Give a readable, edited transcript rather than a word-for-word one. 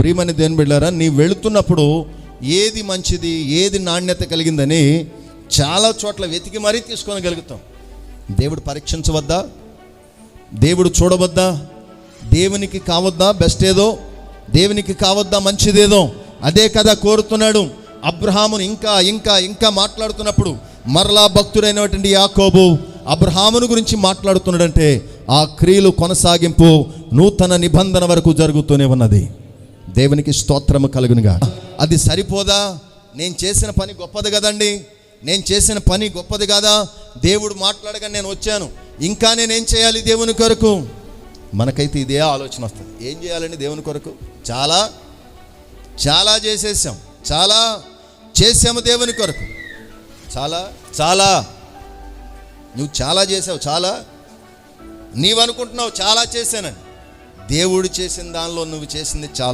ప్రియమైన దేవుని బిడ్డలారా, నీ వెళుతున్నప్పుడు ఏది మంచిది, ఏది నాణ్యత కలిగిందని చాలా చోట్ల వెతికి మరీ తీసుకోగలుగుతాం. దేవుడు పరీక్షించవద్దా? దేవుడు చూడవద్దా? దేవునికి కావద్దా బెస్ట్ ఏదో? దేవునికి కావద్దా మంచిదేదో? అదే కదా కోరుతున్నాడు. అబ్రహామును ఇంకా ఇంకా ఇంకా మాట్లాడుతున్నప్పుడు మరలా భక్తుడైనటువంటి యాకోబు అబ్రహామును గురించి మాట్లాడుతున్నాడంటే ఆ క్రియలు కొనసాగింపు నూతన నిబంధన వరకు జరుగుతూనే ఉన్నది. దేవునికి స్తోత్రము కలుగునుగా. అది సరిపోదా? నేను చేసిన పని గొప్పది కదండి, నేను చేసిన పని గొప్పది కాదా? దేవుడు మాట్లాడగా నేను వచ్చాను, ఇంకా నేనేం చేయాలి దేవుని కొరకు? మనకైతే ఇదే ఆలోచన వస్తుంది. ఏం చేయాలండి దేవుని కొరకు? చాలా చాలా చేసేసాం, చాలా చేసాము దేవుని కొరకు. చాలా చాలా నువ్వు చాలా చేసావు, చాలా నీవు అనుకుంటున్నావు చాలా చేశానని. దేవుడు చేసిన దానిలో నువ్వు చేసింది చాలా.